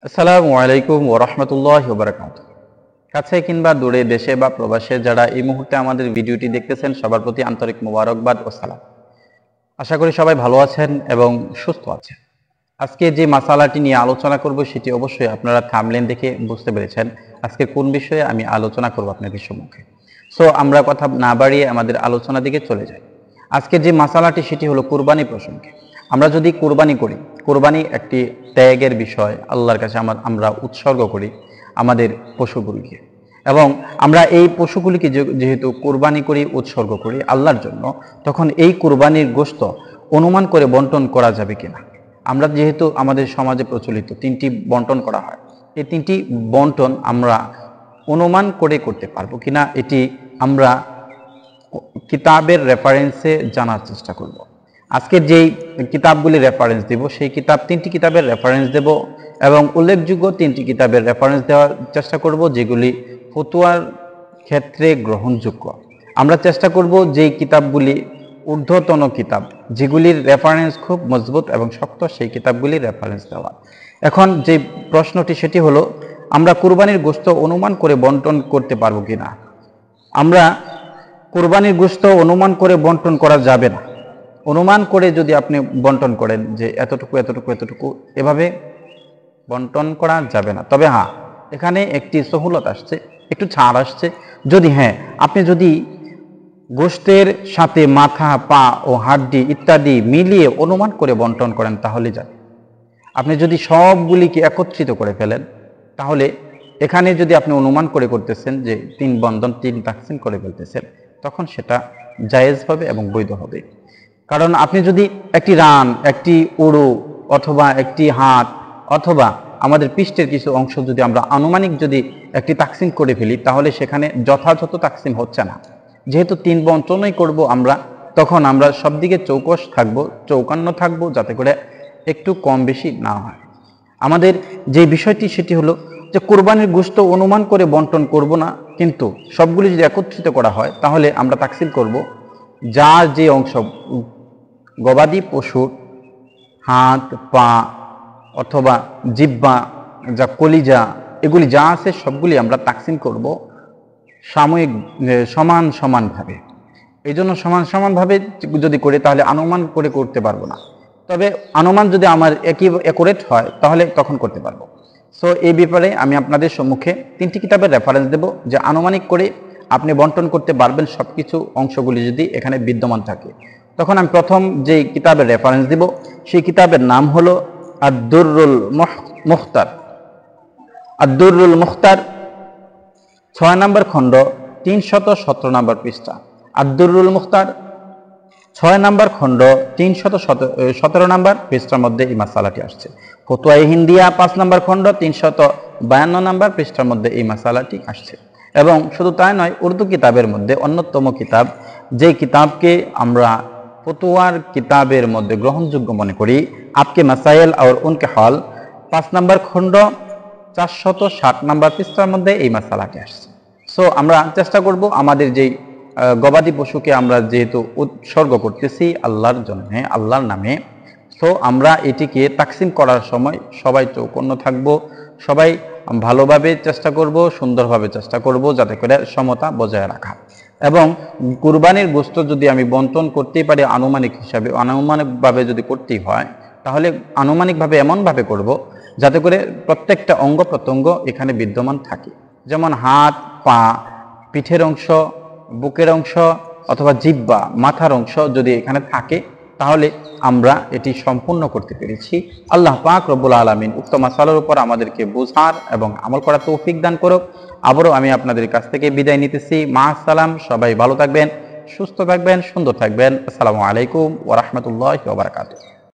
আসসালামু আলাইকুম ওয়া রাহমাতুল্লাহি ওয়া বারাকাতুহু। কাছে কিংবা দূরে, দেশে বা প্রবাসে যারা এই মুহূর্তে আমাদের ভিডিওটি দেখতেছেন সবার প্রতি আন্তরিক মোবারকবাদ ও সালাম। আশা করি সবাই ভালো আছেন এবং সুস্থ আছেন। আজকে যে মাসালাটি নিয়ে আলোচনা করব সেটি অবশ্যই আপনারা থাম্বনেল দেখে বুঝতে পেরেছেন আজকে কোন বিষয়ে আমি আলোচনা করব আপনাদের সম্মুখে। সো আমরা কথা না বাড়িয়ে আমাদের আলোচনা দিকে চলে যাই। আজকে যে মাসালাটি সেটি হলো কুরবানি প্রসঙ্গে। আমরা যদি কুরবানি করি, কুরবানি একটি ত্যাগের বিষয়, আল্লাহর কাছে আমরা উৎসর্গ করি আমাদের পশুগুলিকে, এবং আমরা এই পশুগুলিকে যেহেতু কুরবানি করি, উৎসর্গ করি আল্লাহর জন্য, তখন এই কুরবানির গোশত অনুমান করে বন্টন করা যাবে কিনা। আমরা যেহেতু আমাদের সমাজে প্রচলিত তিনটি বন্টন করা হয়, এই তিনটি বন্টন আমরা অনুমান করে করতে পারবো কিনা এটি আমরা কিতাবের রেফারেন্সে জানার চেষ্টা করব। আজকের যেই কিতাবগুলি রেফারেন্স দেব সেই তিনটি কিতাবের রেফারেন্স দেব এবং উল্লেখযোগ্য তিনটি কিতাবের রেফারেন্স দেওয়ার চেষ্টা করব যেগুলি ফতোয়ার ক্ষেত্রে গ্রহণযোগ্য। আমরা চেষ্টা করব যেই কিতাবগুলি ঊর্ধ্বতন কিতাব, যেগুলির রেফারেন্স খুব মজবুত এবং শক্ত, সেই কিতাবগুলির রেফারেন্স দেওয়া। এখন যে প্রশ্নটি সেটি হলো, আমরা কুরবানির গোশত অনুমান করে বন্টন করতে পারবো কিনা। আমরা কুরবানির গোশত অনুমান করে বন্টন করা যাবে না। অনুমান করে যদি আপনি বন্টন করেন যে এতটুকু এতটুকু এতটুকু, এভাবে বন্টন করা যাবে না। তবে হ্যাঁ, এখানে একটি সহুলত আসছে, একটু ছাড় আসছে। আপনি যদি গোশতের সাথে মাথা, পা ও হাড্ডি ইত্যাদি মিলিয়ে অনুমান করে বন্টন করেন তাহলে যাবে। আপনি যদি সবগুলিকে একত্রিত করে ফেলেন তাহলে এখানে যদি আপনি অনুমান করে করতেছেন যে 3 বন্ধন 3 তাকসিম করে ফেলতেছেন, তখন সেটা জায়েজ হবে এবং বৈধ হবে। কারণ আপনি যদি একটি রান, একটি উড়ু অথবা একটি হাত অথবা আমাদের পৃষ্ঠের কিছু অংশ যদি আমরা আনুমানিক যদি একটি তাকসিম করে ফেলি, তাহলে সেখানে যথাযথ তাকসিম হচ্ছে না। যেহেতু 3 বন্টনই করব আমরা, তখন আমরা সব দিকে চৌকস থাকবো, চৌকান্ন থাকবো, যাতে করে একটু কম বেশি না হয়। আমাদের যে বিষয়টি সেটি হলো যে কুরবানির গোশত অনুমান করে বন্টন করব না, কিন্তু সবগুলি যদি একত্রিত করা হয় তাহলে আমরা তাকসিম করব যার যে অংশ, গবাদি পশুর হাত, পা অথবা জিহ্বা, যা কলিজা, এগুলি যা আছে সবগুলি আমরা তাকসিম করব সাময়িক সমান সমানভাবে। এই জন্য সমান সমানভাবে যদি করি তাহলে অনুমান করে করতে পারবো না। তবে অনুমান যদি আমার অ্যাকুরেট হয় তাহলে তখন করতে পারবো। সো এই ব্যাপারে আমি আপনাদের সম্মুখে 3টি কিতাবের রেফারেন্স দেব যে আনুমানিক করে আপনি বন্টন করতে পারবেন সব কিছু অংশগুলি যদি এখানে বিদ্যমান থাকে। তখন আমি প্রথম যে কিতাবের রেফারেন্স দেব সেই কিতাবের নাম হলো আদ-দুররুল মুখতার। আদ-দুররুল মুখতার 6 নম্বর খণ্ড 317 নম্বর পৃষ্ঠা। আদ-দুররুল মুখতার 6 নম্বর খণ্ড 317 নম্বর পৃষ্ঠার মধ্যে এই মাসালাটি আসছে। ফতোয়া হিন্দিয়া 5 নম্বর খণ্ড 352 নম্বর পৃষ্ঠার মধ্যে এই মাসালাটি আসছে। এবং শুধু তাই নয়, উর্দু কিতাবের মধ্যে অন্যতম কিতাব, যে কিতাবকে আমরা ফতোয়ার কিতাবের মধ্যে গ্রহণযোগ্য মনে করি, আপকে মাসাইল আর উনকে হল 5 নম্বর খণ্ড 460 নম্বর পৃষ্ঠার মধ্যে এই মাসালাটি আসছে। সো আমরা চেষ্টা করব আমাদের যেই গবাদি পশুকে আমরা যেহেতু উৎসর্গ করতেছি আল্লাহর জন্য, আল্লাহর নামে, সো আমরা এটিকে তাকসিম করার সময় সবাই চৌকন্ন থাকব, সবাই ভালোভাবে চেষ্টা করব, সুন্দরভাবে চেষ্টা করব যাতে করে সমতা বজায় রাখা। এবং কুরবানির গোশত যদি আমি বন্টন করতেই পারি আনুমানিক হিসাবে, আনুমানিকভাবে যদি করতেই হয় তাহলে আনুমানিকভাবে এমনভাবে করব যাতে করে প্রত্যেকটা অঙ্গ প্রত্যঙ্গ এখানে বিদ্যমান থাকে। যেমন হাত, পা, পিঠের অংশ, বুকের অংশ অথবা জিহ্বা, মাথার অংশ যদি এখানে থাকে তাহলে আমরা এটি সম্পূর্ণ করতে পেরেছি। আল্লাহ পাক রব্বুল আলামিন উক্ত মাসালার উপর আমাদেরকে বুঝার এবং আমল করার তৌফিক দান করুক। আবারও আমি আপনাদের কাছ থেকে বিদায় নিতেছি। মা আসসালাম। সবাই ভালো থাকবেন, সুস্থ থাকবেন, সুন্দর থাকবেন। আসসালামু আলাইকুম ওয়া রাহমাতুল্লাহি ওয়া বারাকাতুহু।